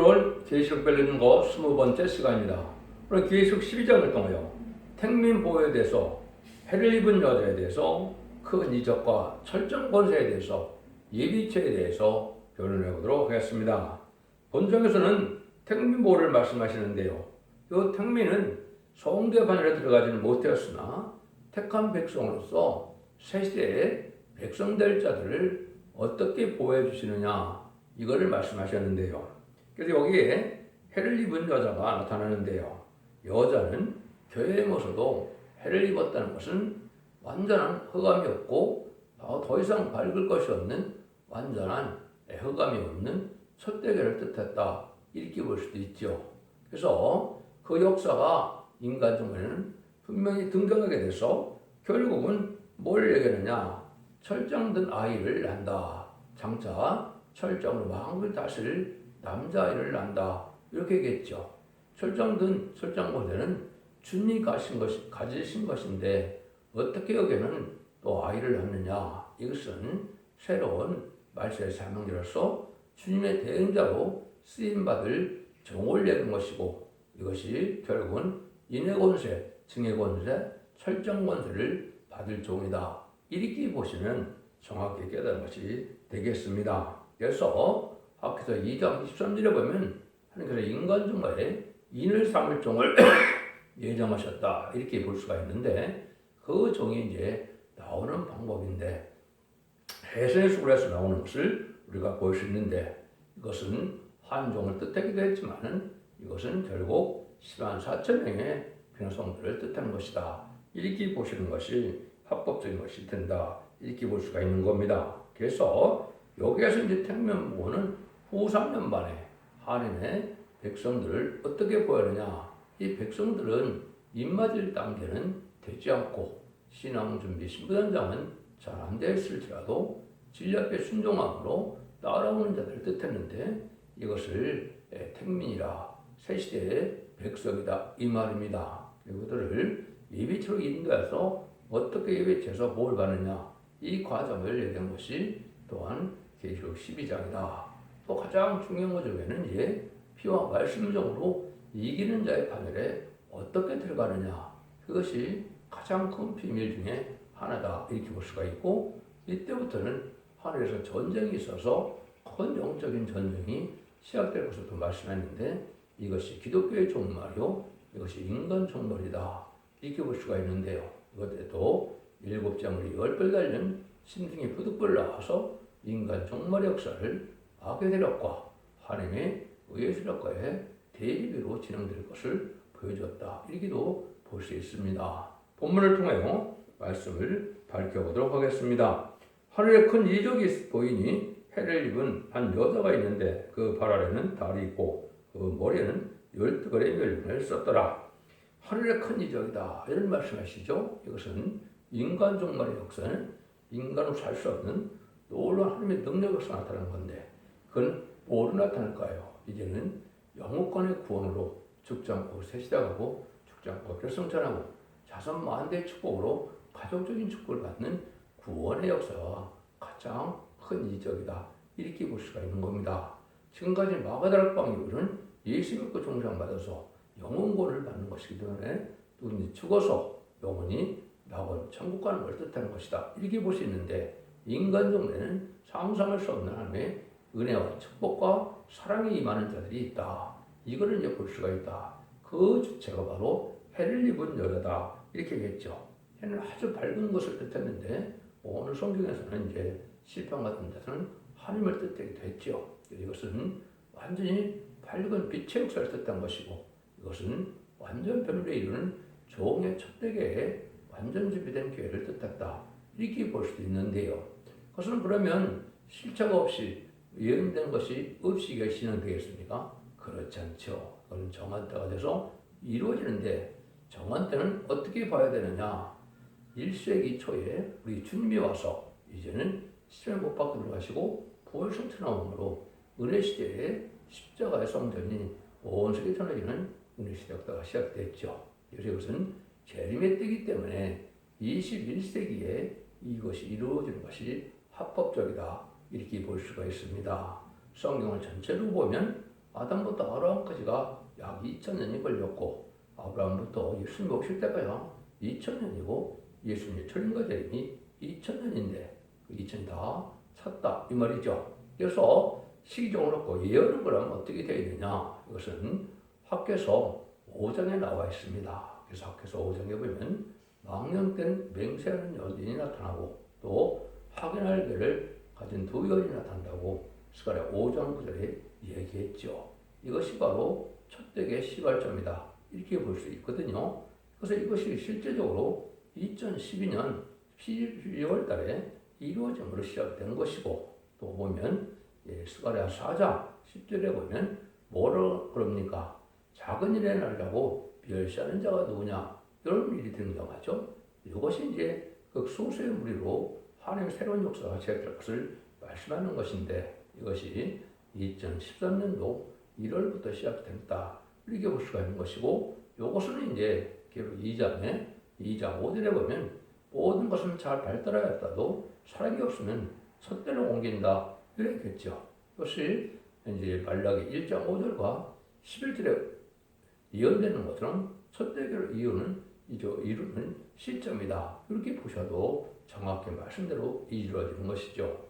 돌아온 계시록 배우는 거 20번째 시간입니다. 오늘 계시록 12장을 통하여 택민 보호에 대해서, 해를 입은 여자에 대해서, 큰 이적과 철정 권세에 대해서, 예비체에 대해서 변론해 보도록 하겠습니다. 본정에서는 택민 보호를 말씀하시는데요. 이 택민은 성대 반열에 들어가지는 못하였으나 택한 백성으로서 새 시대에 백성될 자들을 어떻게 보호해 주시느냐, 이거를 말씀하셨는데요. 그래서 여기에 해를 입은 여자가 나타나는데요. 여자는 교회에 모서도 해를 입었다는 것은 완전한 흑암이 없고 더 이상 밝을 것이 없는 완전한 흑암이 없는 첫대교를 뜻했다, 이렇게 볼 수도 있죠. 그래서 그 역사가 인간 중에는 분명히 등장하게 돼서 결국은 뭘 얘기하느냐, 철장든 아이를 낳는다. 장차 철장으로 왕을 다스릴 남자아이를 낳는다, 이렇게 얘기했죠. 철장든 철장모델은 주님이 가지신 것인데 어떻게 여기는 또 아이를 낳느냐, 이것은 새로운 말세의 사명자로서 주님의 대행자로 쓰임받을 종을 얘기한 것이고, 이것이 결국은 인해권세, 증해권세, 철정권세를 받을 종이다, 이렇게 보시면 정확히 깨달은 것이 되겠습니다. 그래서 앞에서 2장 23절에 보면 하나님께서 인간 중간에 인을 삼을 종을 예정하셨다, 이렇게 볼 수가 있는데, 그 종이 이제 나오는 방법인데, 해선의 수굴에서 나오는 것을 우리가 볼 수 있는데, 이것은 한 종을 뜻하기도 했지만 이것은 결국 10만 4천 명의 병성들을 뜻하는 것이다, 이렇게 보시는 것이 합법적인 것이 된다, 이렇게 볼 수가 있는 겁니다. 그래서 여기에서 이제 택면보호는 후 3년 만에 하나님의 백성들을 어떻게 보여느냐, 이 백성들은 입맞을 단계는 되지 않고 신앙준비 신부단장은 잘 안 됐을지라도 진리 앞에 순종함으로 따라오는 자들을 뜻했는데, 이것을 택민이라 새 시대의 백성이다, 이 말입니다. 이것들을 예비체로 인도해서 어떻게 예비체에서 뭘 받느냐, 이 과정을 얘기한 것이 또한 계시록 12장이다. 또 가장 중요한 것 중에는 이제 피와 말씀적으로 이기는 자의 판결에 어떻게 들어가느냐, 그것이 가장 큰 비밀 중에 하나다, 이렇게 볼 수가 있고, 이때부터는 하늘에서 전쟁이 있어서 큰 영적인 전쟁이 시작될 것을 말씀했는데, 이것이 기독교의 종말이요, 이것이 인간 종말이다, 이렇게 볼 수가 있는데요. 이것에도 7장으로 10별 달린 심승이 부득불 나와서 인간 종말의 역사를 악의 세력과 하나님의 의의 세력과의 대립으로 진행될 것을 보여주었다, 이렇게도 볼 수 있습니다. 본문을 통하여 말씀을 밝혀보도록 하겠습니다. 하늘에 큰 이적이 보이니 해를 입은 한 여자가 있는데 그 발 아래는 달이 있고 그 머리에는 12걸의 멸균을 썼더라. 하늘에 큰 이적이다, 이런 말씀하시죠. 이것은 인간 종말의 역사는 인간으로 살 수 없는 놀라운 하나님의 능력으로서 나타나는 건데, 그건 뭐로 나타날까요? 이제는 영국간의 구원으로 죽지 않고 새 시대 가고 죽지 않고 결성전하고 자손 만대의 축복으로 가족적인 축복을 받는 구원의 역사가 가장 큰 이적이다, 이렇게 볼 수가 있는 겁니다. 지금까지 마가다락방 이후는 예수 믿고 종상받아서 영혼권을 받는 것이기 때문에 누군지 죽어서 영혼이 낙원 천국 가는 걸 뜻하는 것이다, 이렇게 볼 수 있는데, 인간 중에는 상상할 수 없는 하나님의 은혜와 축복과 사랑이 임하는 자들이 있다, 이거를 이제 볼 수가 있다. 그 주체가 바로 해를 입은 여자다, 이렇게 얘기했죠. 해는 아주 밝은 것을 뜻했는데 오늘 성경에서는 이제 시편 같은 데서는 하나님을 뜻하기도 했죠. 이것은 완전히 밝은 빛의 역사를 뜻한 것이고, 이것은 완전 변화에 이르는 종의 첫대교에 완전 준비된 교회를 뜻했다, 이렇게 볼 수도 있는데요. 그것은 그러면 실체가 없이 예언된 것이 없이 진행되겠습니까? 그렇지 않죠. 그건 정한 때가 돼서 이루어지는데, 정한 때는 어떻게 봐야 되느냐, 1세기 초에 우리 주님이 와서 이제는 십자가 못 박혀 들어가시고 부활승천 나옴으로 은혜시대에 십자가의 성전이 온 세계에 전해지는 은혜시대가 시작됐죠. 그래서 이것은 재림의 때이기 때문에 21세기에 이것이 이루어지는 것이 합법적이다, 이렇게 볼 수가 있습니다. 성경을 전체로 보면 아담부터 아브라함까지가 약 2000년이 걸렸고 아브라함부터 예수님 오실 때까지 2000년이고 예수님의 철인과 재림이 2000년인데 그 2000이 다 찼다 이 말이죠. 그래서 시기적으로 놓고 예언을 그러면 어떻게 되어 있느냐? 이것은 학개서 5장에 나와 있습니다. 그래서 학개서 5장에 보면 망령된 맹세하는 여인이 나타나고 또 확인할 개를 가진 두 여인이 나타난다고 스가랴 5장 9절에 얘기했죠. 이것이 바로 첫대의 시발점이다. 이렇게 볼 수 있거든요. 그래서 이것이 실제적으로 2012년 12월 달에 이루어짐으로 시작된 것이고 또 보면 스가랴 4장 10절에 보면 뭐라 그럽니까? 작은 일에 날라고 멸시하는 자가 누구냐? 이런 일이 등장하죠. 이것이 이제 그 소수의 무리로 하나님의 새로운 역사가 시작될 것을 말씀하는 것인데 이것이 2013년도 1월부터 시작됐다. 이렇게 볼 수가 있는 것이고 이것은 이제 계속 2장 5절에 보면 모든 것은 잘 발달하였다도 사랑이 없으면 헛되로 옮긴다. 이랬겠죠. 이것이 이제 말라기 1장 5절과 11절에 예언되는 것처럼 헛되기를 이루는 시점이다. 이렇게 보셔도 정확히 말씀대로 이루어지는 것이죠.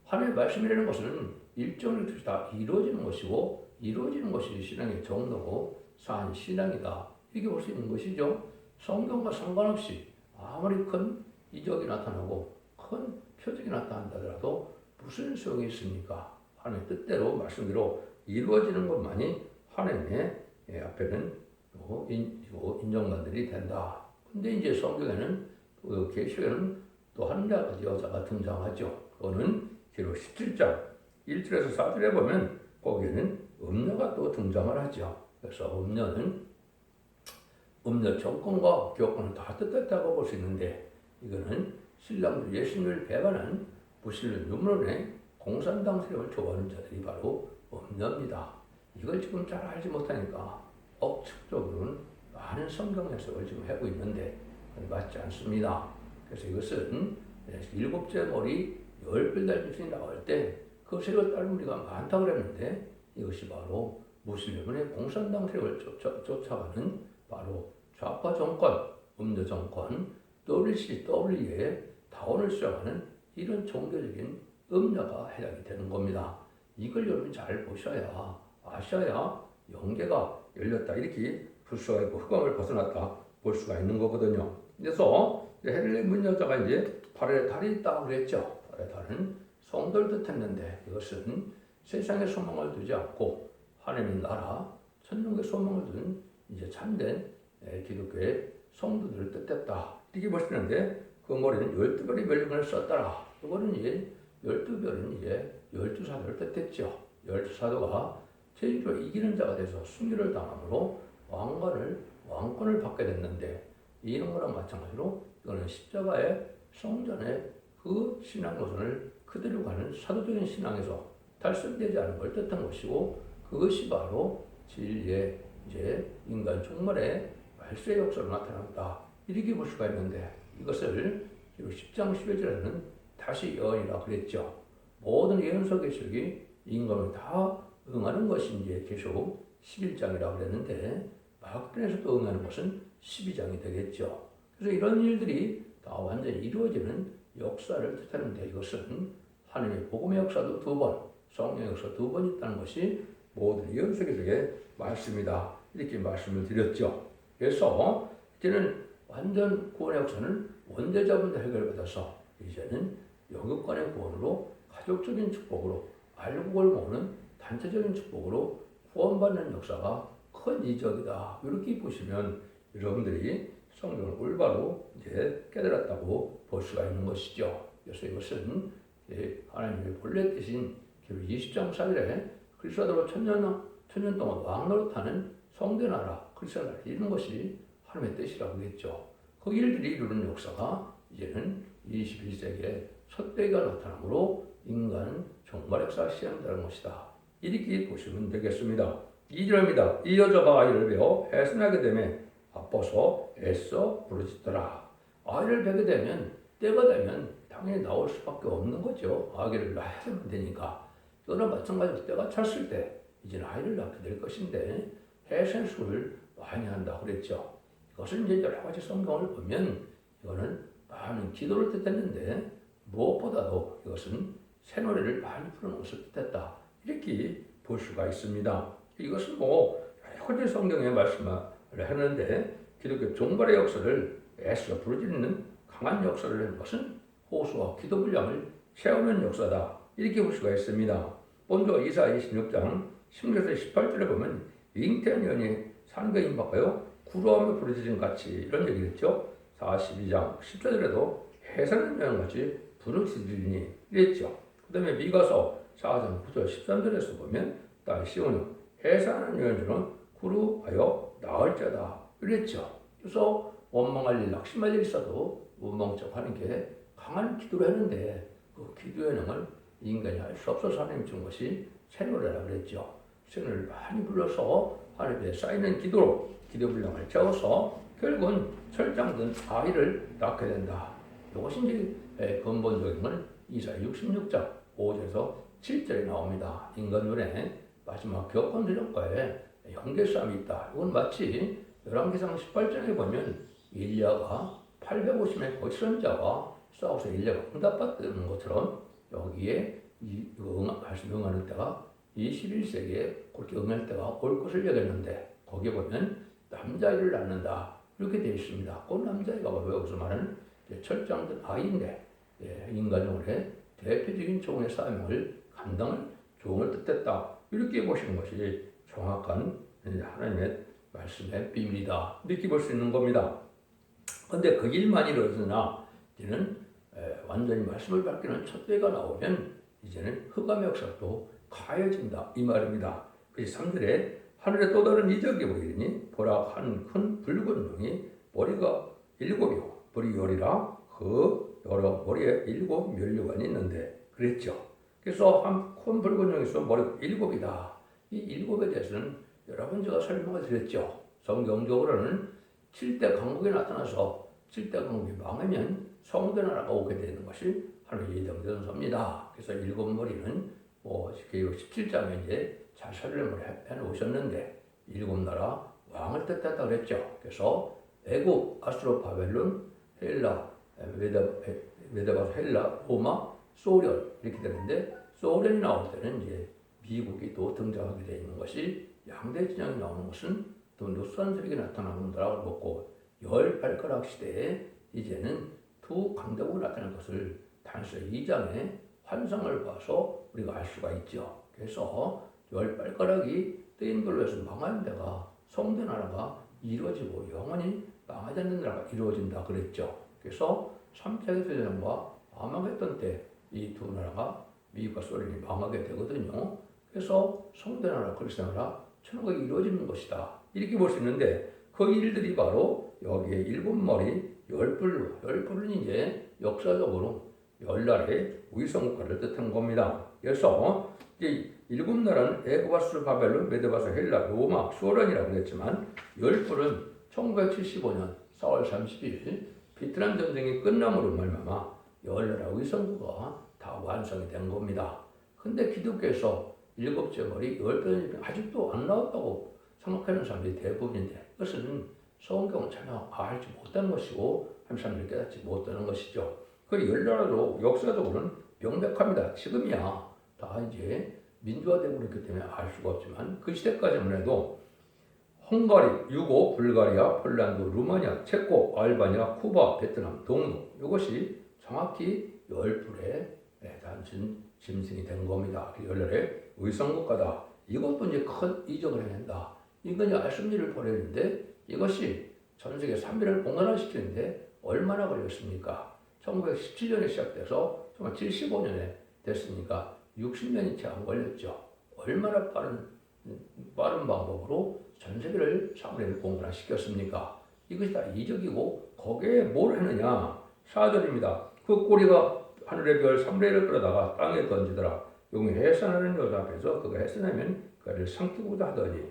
하나님의 말씀이라는 것은 일정을 두시 다 이루어지는 것이고 이루어지는 것이 신앙의 정도고 산 신앙이다. 이렇게 볼 수 있는 것이죠. 성경과 상관없이 아무리 큰 이적이 나타나고 큰 표적이 나타난다더라도 무슨 소용이 있습니까? 하나님의 뜻대로 말씀대로 이루어지는 것만이 하나님의 앞에는 인정받들이 된다. 근데 이제 성경에는 계시록에는 또 한 가지 여자가 등장하죠. 그거는 기록 17장 1절에서 4절에 보면 거기에는 음녀가 또 등장을 하죠. 그래서 음녀 정권과 교권은 다 뜻했다고 볼 수 있는데 이거는 신랑도 예수님을 배반한 무신론 유물론의 공산당 세력을 좋아하는 자들이 바로 음녀입니다. 이걸 지금 잘 알지 못하니까 억측적으로는 많은 성경 해석을 지금 하고 있는데 맞지 않습니다. 그래서 이것은 일곱째 머리 10별 달짓이 나올 때 그 세력을 따른 우리가 많다고 그랬는데 이것이 바로 무슬림의 공산당 세력을 쫓아가는 바로 좌파 정권, 음녀 정권, WCW에 다원을 수행하는 이런 종교적인 음녀가 해당이 되는 겁니다. 이걸 여러분이 잘 보셔야 아셔야 영계가 열렸다 이렇게 볼 수가 있고 흑암을 벗어났다 볼 수가 있는 거거든요. 그래서 헬레몬 여자가 이제 발에 달이 있다고 그랬죠. 발에 달은 성도를 뜻했는데 이것은 세상에 소망을 두지 않고 하나님의 나라, 천국의 소망을 둔 이제 참된 기독교의 성도들을 뜻했다. 이렇게 보시는데 그 머리는 12별의 멸류관을 썼더라. 이거는 이제 12별은 이제 12사도를 뜻했죠. 12사도가 제주로 이기는 자가 돼서 순교를 당함으로 왕권을 받게 됐는데 이런 거랑 마찬가지로 이거는 십자가의 성전의 그 신앙 노선을 그대로 가는 사도적인 신앙에서 달성되지 않은 걸 뜻한 것이고 그것이 바로 진리의 이제 인간 종말의 말세의 역사로 나타난다. 이렇게 볼 수가 있는데 이것을 10장 11절에는 다시 예언이라 그랬죠. 모든 예언서 계시록이 인간을 다 응하는 것이 이제 계속 11장이라고 그랬는데 마가복음에서도 응하는 것은 12장이 되겠죠. 그래서 이런 일들이 다 완전히 이루어지는 역사를 뜻하는데 이것은 하나님의 복음의 역사도 2번, 성령의 역사 2번 있다는 것이 모든 예언서 계시록의 말씀이다. 이렇게 말씀을 드렸죠. 그래서 이제는 완전 구원의 역사는 원죄자분들 해결받아서 이제는 영육간의 구원으로 가족적인 축복으로 알곡을 모으는 단체적인 축복으로 구원받는 역사가 큰 이적이다. 이렇게 보시면 여러분들이 성경을 올바로 이제 깨달았다고 볼 수가 있는 것이죠. 그래서 이것은 하나님의 본래 뜻인 20장 4절에 그리스도로 천년 동안 왕노릇하는 성대나라 그리스도나라 이런 것이 하나님의 뜻이라고 했죠. 그 일들이 이루는 역사가 이제는 21세기에 첫대가 나타남으로 인간 종말 역사가 시작된다는 것이다. 이렇게 보시면 되겠습니다. 2절입니다. 이 여자가 아이를 베어 해산하게 되면 아파서 애써 부르짖더라. 아이를 베게 되면 때가 되면 당연히 나올 수밖에 없는 거죠. 아기를 낳아야만 되니까. 그거나 마찬가지로 때가 찼을 때 이제는 아이를 낳게 될 것인데 해생술을 많이 한다 그랬죠. 이것은 이제 여러 가지 성경을 보면 이거는 많은 기도를 뜻했는데 무엇보다도 이것은 새노래를 많이 부르는 것을 뜻했다. 이렇게 볼 수가 있습니다. 이것은 뭐 여러 가지 성경에 말씀을 하는데 기독교 종발의 역사를 애써 부르짖는 강한 역사를 한 것은 호수와 기도 분량을 세우는 역사다. 이렇게 볼 수가 있습니다. 먼저 이사야 26장 16절에서 18절에 보면 잉태한 연이 산과 임박하여 구로하며 부르짖은 같이 이런 얘기를 했죠. 42장 14절에도 해산한 연같이 부르짖으니 이랬죠. 그 다음에 미가서 4장 9절 13절에서 보면 딸 시온이 해산한 연주는 구루하여 나을자다 이랬죠. 그래서 원망할 일, 낙심할 일 있어도 원망척하는 게 강한 기도를 하는데 그 기도의 능을 인간이 할 수 없어서 하나님 준 것이 새노래라 그랬죠. 새노래를 많이 불러서 하늘에 쌓이는 기도로 기도 분량을 채워서 결국은 철장든 아이를 낳게 된다. 이것이 이제 근본적인 건 이사야 66장 5절에서 7절에 나옵니다. 인간 눈에 마지막 격언 드림과의 연계성이 있다. 이건 마치 열왕기상 18장에 보면 일리야가 850의 거칠은자와 싸워서 일리야가 응답받는 것처럼 여기에 말씀 응하는 때가 21세기에 그렇게 응할 때가 올 것을 얘기했는데 거기에 보면 남자아이를 낳는다 이렇게 되어 있습니다. 그 남자아이가 바로 여기서 말하는 철장된 아이인데 인간종의 대표적인 종의 사명을 감당할 종을 뜻했다 이렇게 보시는 것이 정확한 하나님의 말씀의 비밀이다 이렇게 볼 수 있는 겁니다. 그런데 그 일만 이루어지나 이제는 완전히 말씀을 밝히는 첫 때가 나오면 이제는 흑암의 역사도 가해진다 이 말입니다. 그래서 3절에 하늘에 또 다른 이적이 보이니 보라 한 큰 붉은 용이 머리가 7이요 불이 열이라 그 여러 머리에 7 면류관이 있는데 그랬죠. 그래서 한 큰 붉은 용에서 머리가 7이다. 이 7에 대해서는 여러 번 제가 설명을 드렸죠. 성경적으로는 7대 강국이 나타나서 7대 강국이 망하면 성대 나라가 오게 되는 것이 하나님의 예정된 선입니다. 그래서 7머리는 뭐 17장에 이제 잘 설명을 해 놓으셨는데 7나라 왕을 뜻했다 그랬죠. 그래서 애국, 아수르, 바벨론, 헬라, 메데바스, 헬라, 로마, 소련 이렇게 되는데 소련이 나올 때는 이제 미국이 또 등장하게 되어 있는 것이 양대 진영이 나오는 것은 또 루스란세력이 나타나는 나라를 먹고 열 발가락 시대에 이제는 두 강대국이 나타날 것을 단서 2장의 환상을 봐서 우리가 알 수가 있죠. 그래서 열 발가락이 뜨인 걸로 해서 망하는 데가 성대 나라가 이루어지고 영원히 망하지 않는 나라가 이루어진다 그랬죠. 그래서 3차 대전과 아마겟돈 때 이 두 나라가 미국과 소련이 망하게 되거든요. 그래서 성대 나라, 그리스 나라, 천국이 이루어지는 것이다. 이렇게 볼 수 있는데 그 일들이 바로 여기에 7머리 10불로, 10불은 이제 역사적으로 10나라의 위성국가를 뜻하는 겁니다. 그래서 이제 7나라는 애굽, 아수르, 바벨론, 메데바스, 헬라, 로마, 소련이라고 했지만 10불은 1975년 4월 30일 베트남 전쟁이 끝남으로 말미암아 10나라 위성국가가 다 완성이 된 겁니다. 근데 기독교에서 7째 머리 10불은 아직도 안 나왔다고 생각하는 사람들이 대부분인데 그것은 성경을 전혀 알지 못하는 것이고 한 사람들이 깨닫지 못하는 것이죠. 그 10나라도 역사적으로는 명백합니다. 지금이야 다 이제 민주화되고 그렇기 때문에 알 수가 없지만 그 시대까지만 해도 헝가리, 유고, 불가리아, 폴란드, 루마니아, 체코, 알바니아, 쿠바, 베트남, 동독 이것이 정확히 10불의 단순 짐승이 된 겁니다. 10나라의 위성국가다. 이것도 이제 큰 이적을 해낸다. 인간이 알순리를 벌였는데 이것이 전 세계 3위를 공간화시키는데 얼마나 걸렸습니까? 1917년에 시작돼서 정말 75년에 됐으니까 60년이 채 안 걸렸죠. 얼마나 빠른 방법으로 전 세계를 3위를 공간화시켰습니까? 이것이 다 이적이고 거기에 뭘 했느냐? 4절입니다. 그 꼬리가 하늘의 별 3레를 끌어다가 땅에 던지더라. 용이 해산하는 여자 앞에서 그가 해산하면 그를 삼키고자 하더니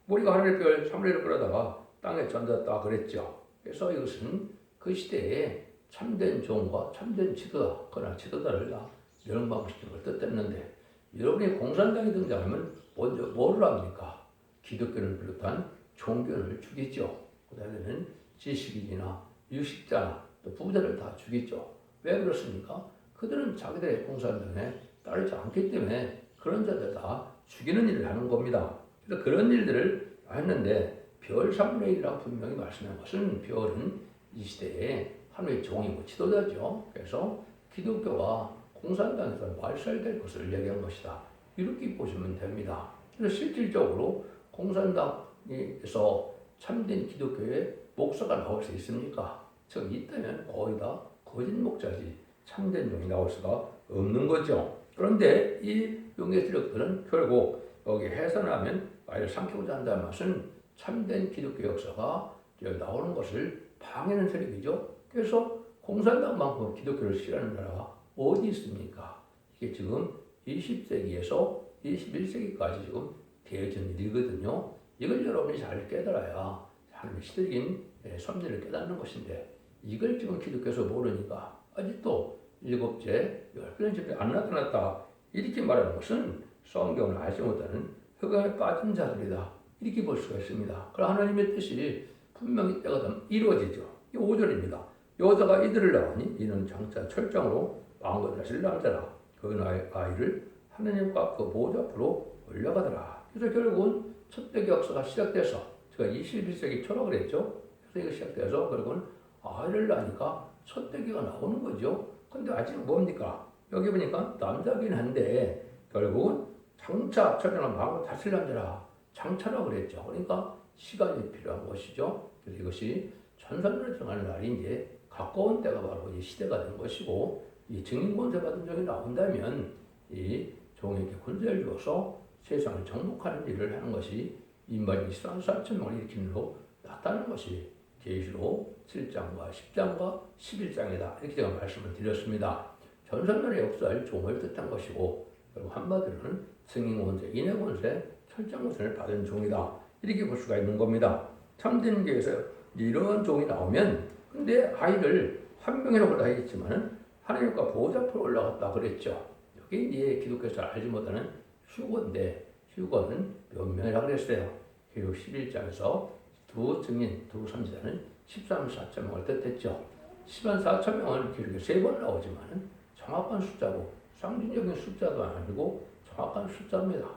꼬리가 하늘의 별 3레를 끌어다가 땅에 던졌다 그랬죠. 그래서 이것은 그 시대에 참된 종과 참된 지도자, 그러나 지도자를 다 멸망시키는 걸 뜻했는데 여러분이 공산당이 등장하면 먼저 뭐를 합니까? 기독교를 비롯한 종교를 죽이죠. 그 다음에는 지식인이나 유식자나 또 부자를 다 죽이죠. 왜 그렇습니까? 그들은 자기들의 공산당에 따르지 않기 때문에 그런 자들 다 죽이는 일을 하는 겁니다. 그래서 그런 일들을 했는데 별 3분의 1이라고 분명히 말씀한 것은 별은 이 시대에 하나님의 종이고 지도자죠. 그래서 기독교가 공산당에서 말살될 것을 얘기한 것이다. 이렇게 보시면 됩니다. 그래서 실질적으로 공산당에서 참된 기독교의 목사가 나올 수 있습니까? 즉 있다면 거의 다 거짓 목자지 참된 종이 나올 수가 없는 거죠. 그런데 이 용의 세력들은 결국 여기 해산하면 아이를 삼키고자 한다는 것은 참된 기독교 역사가 나오는 것을 방해하는 세력이죠. 그래서 공산당만큼 기독교를 싫어하는 나라가 어디 있습니까? 이게 지금 20세기에서 21세기까지 지금 되어진 일이거든요. 이걸 여러분이 잘 깨달아야 하나님의 시대적인 섭리를 깨닫는 것인데 이걸 지금 기독교에서 모르니까 아직도 7째, 10개는 집에 안 나타났다. 이렇게 말하는 것은 성경을 알지 못하는 흑암에 빠진 자들이다. 이렇게 볼 수가 있습니다. 그러나 하나님의 뜻이 분명히 때가 되면 이루어지죠. 이 5절입니다. 여자가 이들을 낳으니 이는 장차 철장으로 왕과 다실 남자라. 그 아이를 하나님과 그 보호자 앞으로 올려가더라. 그래서 결국은 첫대기 역사가 시작돼서 제가 21세기 초라고 그랬죠. 그래서 이거 시작돼서 결국은 아이를 낳으니까 첫대기가 나오는 거죠. 근데 아직 뭡니까? 여기 보니까 남자긴 한데 결국은 장차 철장은 왕과 다실 남자라. 장차라고 그랬죠. 그러니까 시간이 필요한 것이죠. 그래서 이것이 전산으로 정하는 날이 이제 가까운 때가 바로 이 시대가 된 것이고 이 증인 권세 받은 적이 나온다면 이 종에게 권세를 주어서 세상을 정복하는 일을 하는 것이 인간이 24,000명을 일으키는 로 나타나는 것이 계시록 7장과 10장과 11장이다. 이렇게 제가 말씀을 드렸습니다. 전산면의 역사를 종을 뜻한 것이고 그리고 한마디로는 증인 권세, 인해 권세, 철장 권세를 받은 종이다. 이렇게 볼 수가 있는 겁니다. 참된 교회에서 이런 종이 나오면 근데 아이를 한 명이라고 하겠지만 하나님과 보호자 앞으로 올라갔다 그랬죠. 여기 이제 기독교에서 알지 못하는 휴거인데 휴거는 몇 명이라고 그랬어요. 계시록 11장에서 두 증인, 두 선지자는 13만 4천 명을 뜻했죠. 10만 4천 명은 기록에 3번 나오지만 정확한 숫자고 상징적인 숫자도 아니고 정확한 숫자입니다.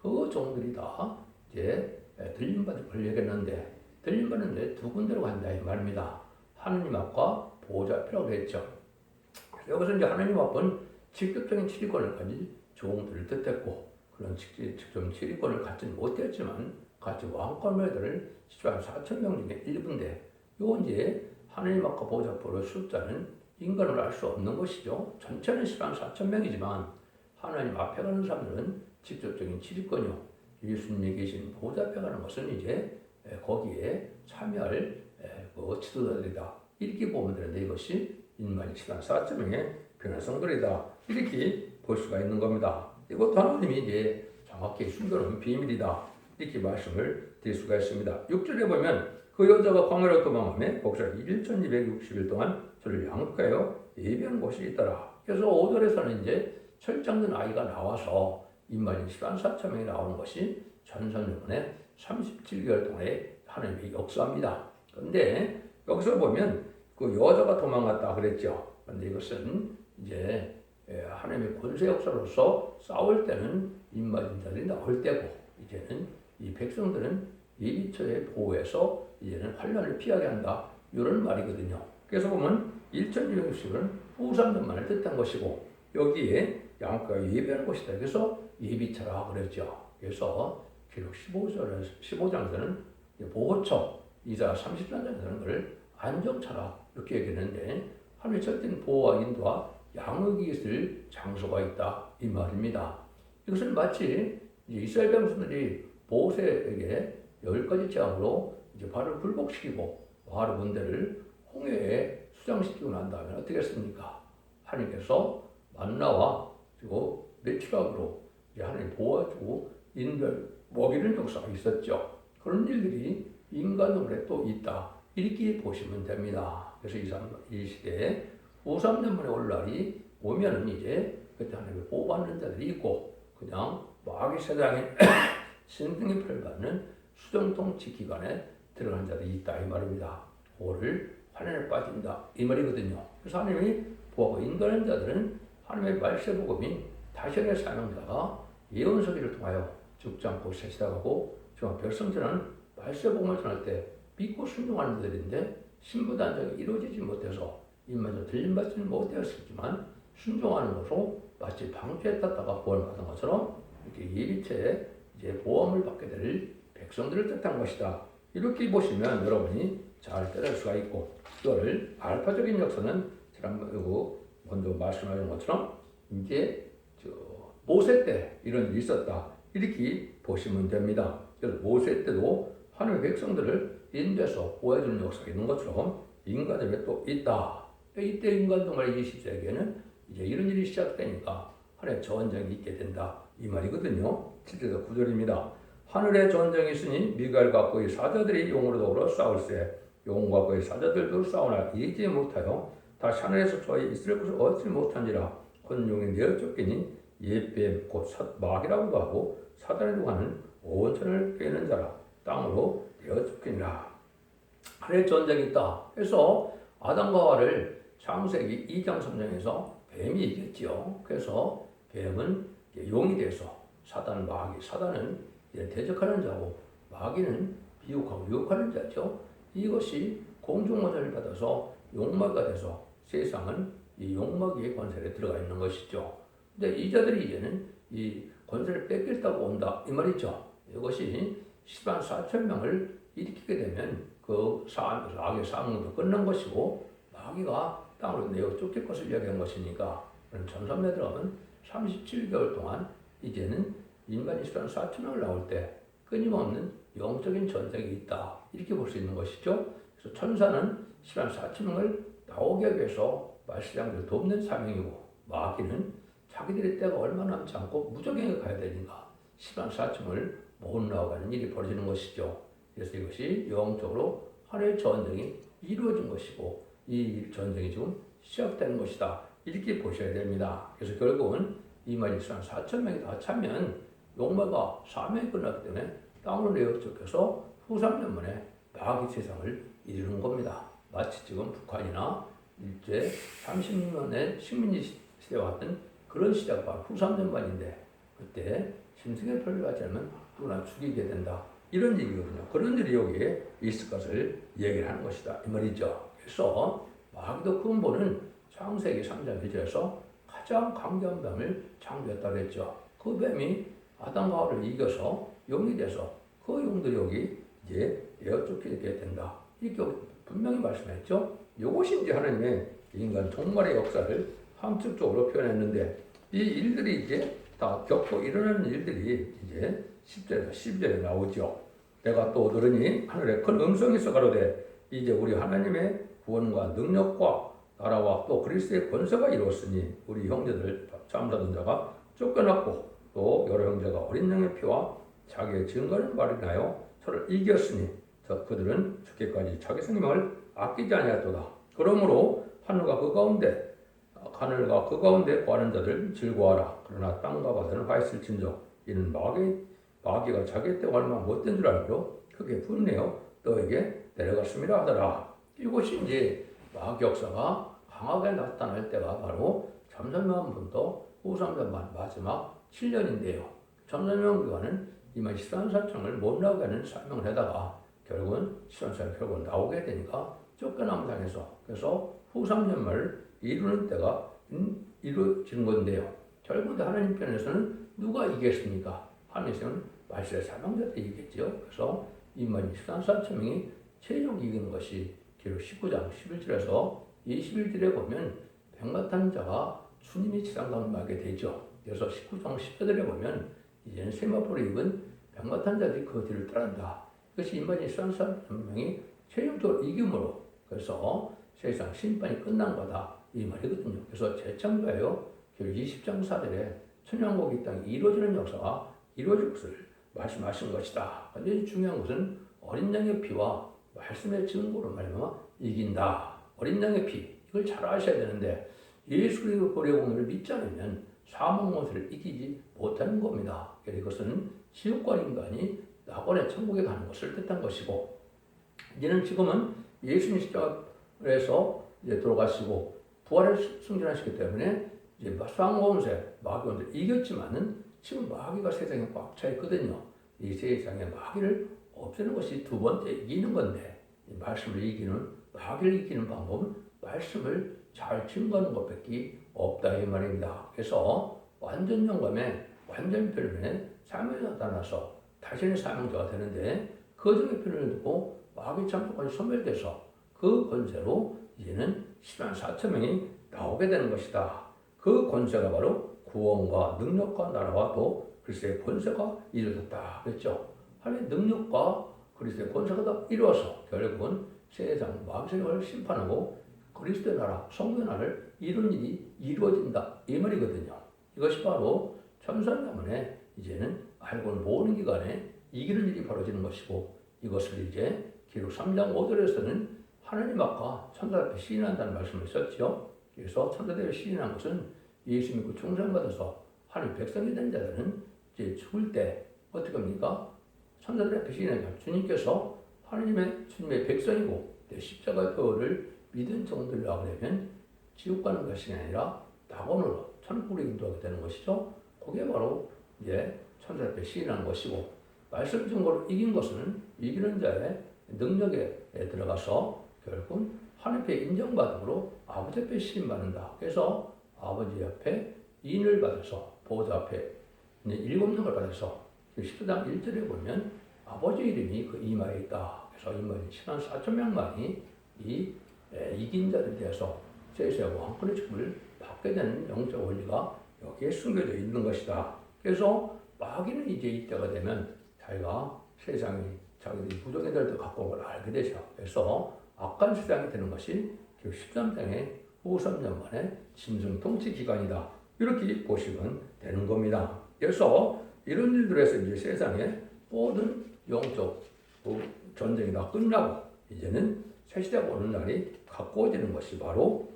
그 종들이 다 이제 들림받을 걸려야겠는데 들림받는데 두 군데로 간다 이 말입니다. 하느님 앞과 보호자 앞이라고 했죠. 여기서 이제 하느님 앞은 직접적인 치리권을 가진 종들을 뜻했고 그런 직접 치리권을 갖지는 못했지만 같이 왕권매들을 10만 4천 명 중에 일부인데 요 이제 하느님 앞과 보호자 앞으로의 숫자는 인간으로 알 수 없는 것이죠. 전체는 10만 4천 명이지만 하나님 앞에 가는 사람들은 직접적인 치리권이요. 예수님이 계신 보호자 앞에 가는 것은 이제 거기에 참여할 그 지도자들이다. 이렇게 보면 되는데 이것이 인간이 10만 4천 명의 변한 성들이다. 이렇게 볼 수가 있는 겁니다. 이것도 하나님이 이제 정확히 숨겨놓은 비밀이다. 이렇게 말씀을 드릴 수가 있습니다. 6절에 보면 그 여자가 광야로 도망하며 거기서 1260일 동안 저를 양육하여 예비한 곳이 있더라. 그래서 5절에서는 이제 철장된 아이가 나와서 인간이 10만 4천 명이 나오는 것이 전선유문의 37개월 동안의 하나님의 역사입니다. 그런데 여기서 보면 그 여자가 도망갔다 그랬죠. 그런데 이것은 이제 하나님의 권세 역사로서 싸울 때는 인맞은 자들이 나올 때고 이제는 이 백성들은 예비처의 보호에서 이제는 환란을 피하게 한다. 이런 말이거든요. 그래서 보면 1260은 후삼전만을 뜻한 것이고 여기에 양가가 예비하는 것이다. 그래서 예비처라 그랬죠. 그래서 기록 15장에서는 보호처, 이사 30장에서는 그걸 안정처라 이렇게 얘기했는데 하나님의 첫째 보호와 인도와 양육이 있을 장소가 있다 이 말입니다. 이것은 마치 이스라엘 백성들이 모세에게 10가지 재앙으로 이제 발을 굴복시키고 바로 군대를 홍해에 수장시키고 난 다음에 어떻게 했습니까? 하나님께서 만나와 그리고 메추락으로 하나님 보호해주고 인별 먹이는 역사가 있었죠. 그런 일들이 인간 눈에 또 있다. 이렇게 보시면 됩니다. 그래서 이 시대에 후삼년만에 올 날이 오면은 이제 그때 하나님의 보호받는 자들이 있고 그냥 마귀 세상인 신등입을 받는 수정통치 기간에 들어간 자들이 있다 이 말입니다. 그거를 환란에 빠진다 이 말이거든요. 그래서 하나님이 보고 인도하는 자들은 하나님의 말세복음인 다시의 사명자가 예언서기를 통하여 죽지 않고 세시다가고 지금 백성들은 말세복음을 전할 때 믿고 순종하는 자들인데 신부단장이 이루어지지 못해서 입마저 들림받지는 못되었었지만 순종하는 것으로 마치 방주에 탔다가 구원받은 것처럼 이렇게 예비체에 이제 보험을 받게 될 백성들을 뜻한 것이다. 이렇게 보시면 여러분이 잘 따를 수가 있고 이거를 알파적인 역사는 지난번에 먼저 말씀하신 것처럼 이제 모세 때 이런 일이 있었다. 이렇게 보시면 됩니다. 그래서 모세 때도 하나님의 백성들을 인도해서 보호해주는 역사가 있는 것처럼 인간들이 또 있다. 이때 인간도 말이 20세기에는 이제 이런 일이 시작되니까 하늘의 전쟁이 있게 된다. 이 말이거든요. 7절에서 9절입니다. 하늘에 전쟁이 있으니 미갈과 그의 사자들이 용으로 더불어 싸울세 용과 그의 사자들도 싸우나 이기지 못하여 다시 하늘에서 저희 이스라엘 것을 얻지 못한지라 그 용이 내어 쫓기니 옛뱀 곧 마귀라고도 하고 사단이라고 하는 온천을 꿰는 자라 땅으로 내어 쫓기니라. 하늘에 전쟁이 있다. 그래서 아담과 하와를 창세기 2장 3장에서 뱀이 이겼지요. 그래서 뱀은 용이 돼서 사단은 대적하는 자고 마귀는 비욕하고 유혹하는 자죠. 이것이 공중원한을 받아서 용마가 돼서 세상은 이 용마귀의 권세에 들어가 있는 것이죠. 근데 이 자들이 이제는 이 권세를 뺏겠다고 온다 이 말이죠. 이것이 10만 4천 명을 일으키게 되면 그 마귀의 사명도 끝난 것이고 마귀가 땅으로 내어 쫓길 것을 이야기한 것이니까 전선에 들어가면 37개월 동안 이제는 인간이 10만 4천 명을 나올 때 끊임없는 영적인 전쟁이 있다 이렇게 볼 수 있는 것이죠. 그래서 천사는 10만 4천 명을 나오게 하기 위해서 말세장들을 돕는 사명이고 마귀는 자기들의 때가 얼마 남지 않고 무적행에 가야 되니까 10만 4천 명을 못 나오가는 일이 벌어지는 것이죠. 그래서 이것이 영적으로 하나의 전쟁이 이루어진 것이고 이 전쟁이 지금 시작되는 것이다. 이렇게 보셔야 됩니다. 그래서 결국은 이 말이 4천 명이 다 차면 용마가 사명이 끝났기 때문에 땅으로 내어 쫓겨서 후 3년 만에 마귀 세상을 이루는 겁니다. 마치 지금 북한이나 일제 30년의 식민지 시대와 같은 그런 시대가 바로 후 3년 만인데 그때 심승의 표를 하지 않으면 누구나 죽이게 된다. 이런 얘기거든요. 그런 일이 여기에 있을 것을 얘기를 하는 것이다. 이 말이죠. 그래서 마귀도 근본은 창세기 3장 1절에서 가장 강경한 뱀을 창조했다고 했죠. 그 뱀이 아담과 하와를 이겨서 용이 돼서 그 용들이 여기 이제 내어 쫓기게 된다. 이렇게 분명히 말씀했죠. 이것이 이제 하나님의 인간 종말의 역사를 함축적으로 표현했는데 이 일들이 이제 다 겪고 일어나는 일들이 이제 10절에서 12절에 나오죠. 내가 또 들으니 하늘에 큰 음성이 있어 가로되 이제 우리 하나님의 구원과 능력과 나라와 또 그리스도의 권세가 이루었으니 우리 형제들 잠자던 자가 쫓겨났고 또 여러 형제가 어린 양의 피와 자기의 증거를 발휘하여 저를 이겼으니 그들은 죽기까지 자기 생명을 아끼지 아니하였도다. 그러므로 하늘과 그 가운데 구하는 자들 즐거워하라. 그러나 땅과 바다는 화했을진저 이는 마귀가 자기 때가 얼마 못된 줄 알고 크게 분내어 너에게 내려갔습니다 하더라. 이것이 이제 마귀 역사가 강하게 나타날 때가 바로 잠잠한 후삼전만 마지막 7년인데요. 잠잠한 이만 14사청을 못 나오게 하는 사명을 하다가 결국은 14살 결국은 나오게 되니까 쫓겨남 당해서 그래서 후 3년말을 이루는 때가 이루어지는 건데요. 결국 하나님 편에서는 누가 이겼습니까? 하나님께서는 말세의 사명자들이 이겼죠. 그래서 이만 14사청이 최종 이기는 것이 기록 19장 11절에서 21절에 보면 백마탄 자가 주님이 지상강을 하게 되죠. 그래서 19장 10절에 보면 이제는 세마포를 입은 백마탄 자들이 그 뒤를 따른다. 이것이 인간이 13명이 최종적으로 이김으로 그래서 세상 심판이 끝난 거다. 이 말이거든요. 그래서 재창조하여 결국 20장 4절에 천년국이 땅이 이루어지는 역사가 이루어질 것을 말씀하신 것이다. 그런데 중요한 것은 어린 양의 피와 말씀의 증거로 말미암아 이긴다. 어린 양의 피 이걸 잘 아셔야 되는데 예수 그리스도 보혈의 공로를 믿지 않으면 사망 권세를 이기지 못하는 겁니다. 이것은 지옥과 인간이 낙원의 천국에 가는 것을 뜻한 것이고, 이제는 지금은 예수님 십자가에서 이제 돌아가시고 부활을 승진하시기 때문에 이제 수상권세, 마귀권세 이겼지만은 지금 마귀가 세상에 꽉 차 있거든요. 이 세상에 마귀를 없애는 것이 두 번째 이기는 건데, 이 말씀을 이기는, 마귀를 이기는 방법은 말씀을 잘 증거하는 것밖에 없다 이 말입니다. 그래서 완전 영감에 완전 표현에 사명이 나타나서 자신의 사명자가 되는데, 그 중에 표현을 듣고 마귀 참석까지 소멸돼서 그 권세로 이제는 10만 4천 명이 나오게 되는 것이다. 그 권세가 바로 구원과 능력과 나라와 또 그리스도의 권세가 이루어졌다 그랬죠. 하나님의 능력과 그리스도의 권세가 다 이루어서 결국은 세상 마귀를 심판하고 그리스도의 나라, 성도의 나라를 이룬 일이 이루어진다 이 말이거든요. 이것이 바로 천사명문에 이제는 알고는 모르는 기간에 이기는 일이 벌어지는 것이고, 이것을 이제 기록 3장 5절에서는 하나님 앞과 천사 앞에 시인한다는 말씀을 썼죠. 그래서 천사들을 시인한 것은 예수 믿고 충성받아서 하나님 백성이 된 자들은 이제 죽을 때 어떻게 합니까? 천사들 앞에 시인하니까 주님께서 주님의 백성이고 내 십자가의 표를 믿은 정들이라고 하면 지옥 가는 것이 아니라 낙원으로 천국으로 인도하게 되는 것이죠. 그게 바로 이제 천사 앞에 시인하는 것이고, 말씀 증거로 이긴 것은 이기는 자의 능력에 들어가서 결국은 하나님 앞에 인정받음으로 아버지 앞에 시인받는다. 그래서 아버지 앞에 인을 받아서 보호자 앞에 일곱 능을 받아서 14장 1절에 보면 아버지 이름이 그 이마에 있다. 그래서 이마에 10만 4천 명만이 이 이긴 자들에 대해서 세세하고 왕권의 축복을 받게 되는 영적 원리가 여기에 숨겨져 있는 것이다. 그래서 마귀는 이제 이때가 되면 자기가 세상이 자기들이 부정의들도 갖고 온 걸 알게 되죠. 그래서 악한 세상이 되는 것이 13장의 후 3년 만에 짐승 통치 기간이다. 이렇게 보시면 되는 겁니다. 그래서 이런 일들에서 이제 세상의 모든 영적 전쟁이 다 끝나고 이제는 새 시대가 오는 날이 가까워지는 것이 바로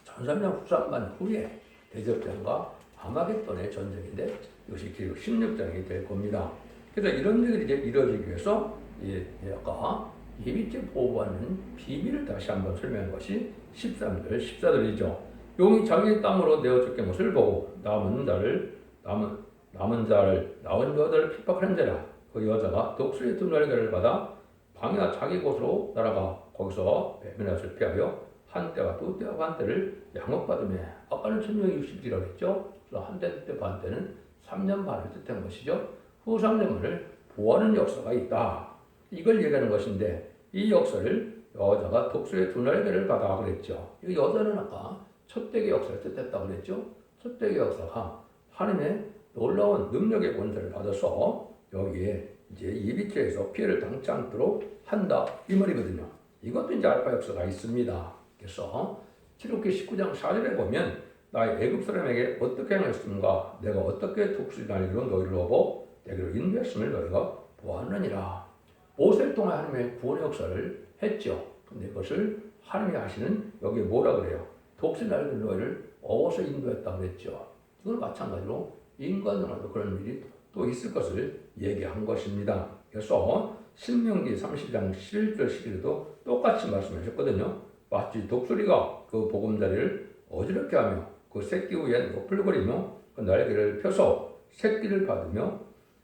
전삼년 후삼만 후에 대접전과 아마겟돈의 전쟁인데, 이것이 기록 16장이 될 겁니다. 그래서 이런 일들이 이제 이루어지기 위해서 아까 예비죄 보호하는 비밀을 다시 한번 설명한 것이 13절, 14절이죠. 용이 자기 땅으로 내어 쫓긴 것을 보고 나온 여자를 핍박하는 자라. 그 여자가 독수리의 두 날개를 받아 방이나 자기 곳으로 날아가 거기서 배면을 피하여 한 때와 두 때와 반 때를 양업받으며, 아까는 1660이라고 했죠. 그래서 한 때, 두 때, 반 때는 3년 반을 뜻한 것이죠. 후 3년을 보호하는 역사가 있다. 이걸 얘기하는 것인데, 이 역사를 여자가 독수리의 두 날개를 받아 그랬죠. 이 여자는 아까 첫대기 역사를 뜻했다고 그랬죠. 첫대기 역사가 하나님의 놀라운 능력의 권세를 받아서 여기에 이제 예비죄에서 피해를 당치 않도록 한다 이 말이거든요. 이것도 이제 알파 역사가 있습니다. 그래서 출애굽기 19장 4절에 보면 나의 애굽 사람에게 어떻게 행했음과 내가 어떻게 독수리 날개로 너희를 업어 내게로 인도했음을 너희가 보았느니라. 모세를 통해 하나님의 구원의 역사를 했죠. 근데 그것을 하나님이 하시는 여기에 뭐라 그래요? 독수리 날개로 너희를 업어서 인도했다고 그랬죠. 이건 마찬가지로 인간으로도 그런 일이 또 있을 것을 얘기한 것입니다. 그래서 신명기 30장 11절 11절도 똑같이 말씀하셨거든요. 마치 독수리가 그 보금자리를 어지럽게 하며 그 새끼 위에 너풀거리며 그 날개를 펴서 새끼를 받으며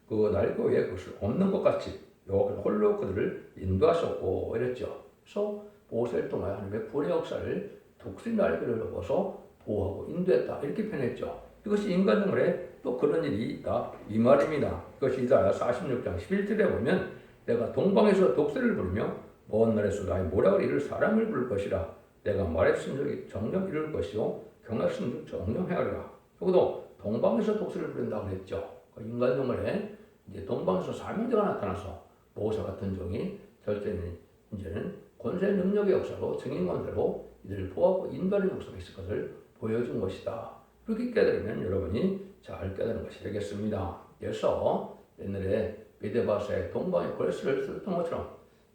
그 날개 위에 그것을 엎는 것 같이 여호와께서 홀로 그들을 인도하셨고 이랬죠. 그래서 모세를 통하여 하나님의 구원의 역사를 독수리 날개를 업어서 보호하고 인도했다 이렇게 표현했죠. 이것이 인간 생활에 또 그런 일이 있다 이 말입니다. 이것이 이사야 46장 11절에 보면 내가 동방에서 독수리를 부르며 먼 날에서 나의 모략을 이룰 사람을 부를 것이라. 내가 말했은 적이 정령 이룰 것이요 경했은 적 정령 헤아리라. 여기도 동방에서 독수리를 부른다고 했죠. 그 인간 생활에 이제 동방에서 사명자가 나타나서 모세 같은 종이 절대는 이제는 권세 능력의 역사로 증인 권세로 이들을 보호하고 인도하는 역사가 있을 것을 보여준 것이다. 그렇게 깨달으면 여러분이 잘 깨달은 것이 되겠습니다. 그래서 옛날에 메데바사의 동방의 고레스를 썼던 것처럼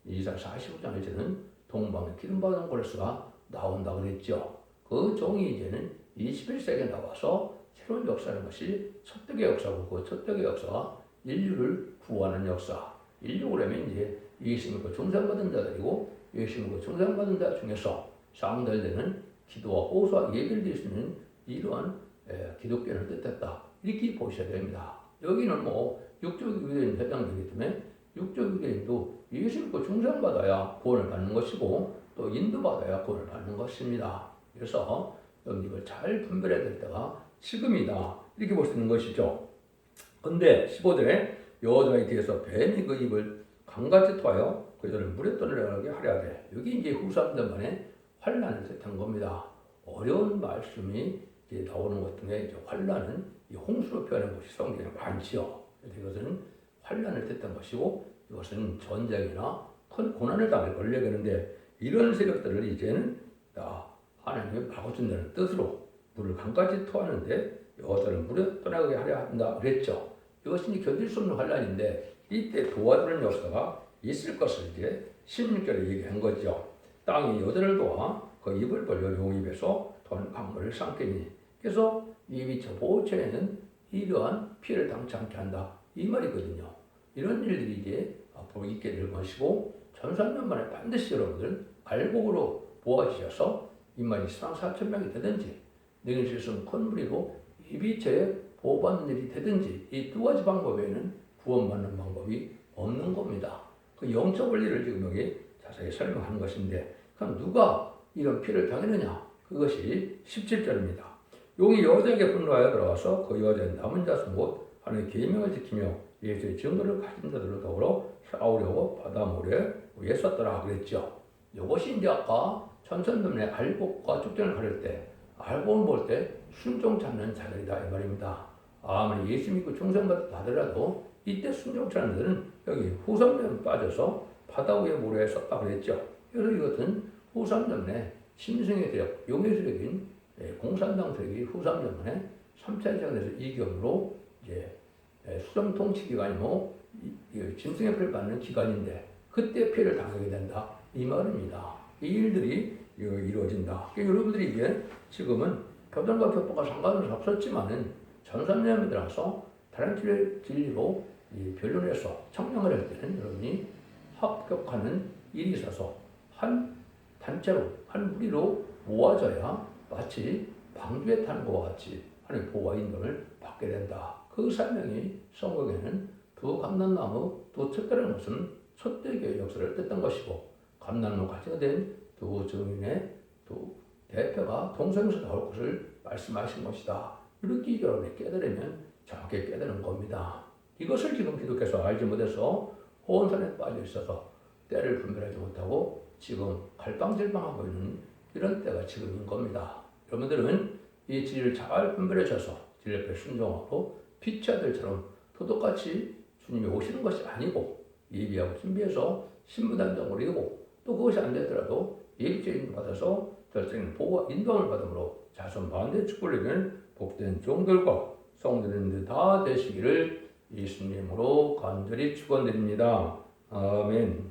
이사야 45장 이제는 동방에 기름받은 고레스가 나온다고 그랬죠. 그 종이 이제는 21세기에 나와서 새로운 역사라는 것이 첫대의 역사고 그 첫대의 역사가 인류를 구하는 역사. 인류라면 이제 예수님을 그 중상받은 자들이고 예수님을 그 중상받은 자 중에서 상달되는 기도와 호소와 예배를 드릴 수 있는 이러한 기독교를 뜻했다. 이렇게 보셔야 됩니다. 여기는 뭐 육적 유대인 해당되기 때문에 육적 유대인도 예수님 그 중상받아야 구원을 받는 것이고 또 인도받아야 구원을 받는 것입니다. 그래서 이걸 잘 분별해야 될 때가 지금이다. 이렇게 볼 수 있는 것이죠. 근데 15절에 여호와에 대해서 뱀이 그 입을 강같이 토하여 그들을 물에 떠내려가게 하려 돼. 여기 이제 후사람들만의 환란을 뜻한 겁니다. 어려운 말씀이 이제 나오는 것 중에 이제 환란은 이 홍수로 표현한 것이 성경에 많지요. 이것은 환란을 뜻한 것이고 이것은 전쟁이나 큰 고난을 당할 걸려 되는데 이런 세력들을 이제는 하나님이 막아준다는 뜻으로 물을 강까지 토하는데 여호와를 물에 떠나게 하려 한다 그랬죠. 이것이 이제 견딜 수 없는 환란인데 이때 도와주는 역사가 있을 것을 이제 16절에 얘기한 거죠. 땅이 여자를 도와 그 입을 벌려 용 입에서 돈 강물을 삼키니. 그래서 입이 저 보호처에는 이러한 피해를 당치 않게 한다. 이 말이거든요. 이런 일들이 이제 앞으로 있게 될 것이고 1300년 만에 반드시 여러분들 갈복으로 모아지셔서 인만이 14,000명이 되든지 능히 쓸 큰 무리로 이비체에 보호받는 일이 되든지 이 두 가지 방법 외에는 구원받는 방법이 없는 겁니다. 그 영적 원리를 지금 여기 자세히 설명하는 것인데 그럼 누가 이런 피를 당했느냐? 그것이 17절입니다. 용이 여자에게 분노하여 들어가서 그 여자의 남은 자손 곧 하나님의 계명을 지키며 예수의 증거를 가진 자들로 더불어 싸우려고 바다 모래 위에 섰더라 그랬죠. 이것이 이제 아까 천천도면의 알복과 축전을 가릴 때 알복을 볼 때 순종 찾는 자들이다 이 말입니다. 아무리 예수 믿고 중생받다 하더라도 이때 순종치 않는 자들은 여기 후삼년에 빠져서 바다 위에 모래에 섰다 그랬죠. 그래서 이것은 후삼년에 심승의 대역, 용의 세력인 공산당 세력이 후삼년에 3차 대전에서 이경으로 이제 수정 통치 기간이고 짐승의 피를 받는 기간인데 그때 피해를 당하게 된다 이 말입니다. 이 일들이 이루어진다. 그러니까 여러분들이 이게 지금은 교단과 교포가 상관없이 없었지만은 1300년이 들어서 다른 진리로 변론해서 청량을 할 때는 여러분이 합격하는 일이 있어서 한 단체로 한 무리로 모아져야 마치 방주에 타는 것과 같이 하나님의 보호와 인도를 받게 된다. 그 설명이 성경에는 두 감람나무 두 척대라는 것은 첫대교의 역사를 뜻한 것이고 감람나무 가지가 된 두 증인의 두 대표가 동성에서 나올 것을 말씀하신 것이다. 이렇게 여러분이 깨달으면 정확히 깨달은 겁니다. 이것을 지금 기독교에서 알지 못해서 혼선에 빠져 있어서 때를 분별하지 못하고 지금 갈팡질팡하고 있는 이런 때가 지금인 겁니다. 여러분들은 이 진리를 잘 분별하셔서 진리 앞에 순종하고 빛의 아들처럼 도덕같이 주님이 오시는 것이 아니고 예비하고 준비해서 신부단장을 이루고 또 그것이 안 되더라도 예비죄인 받아서 결정인 보호와 인도함을 받음으로 자손 반대 축복을 이루는 복된 종들과 성도님들 다 되시기를 예수님으로 간절히 축원드립니다. 아멘.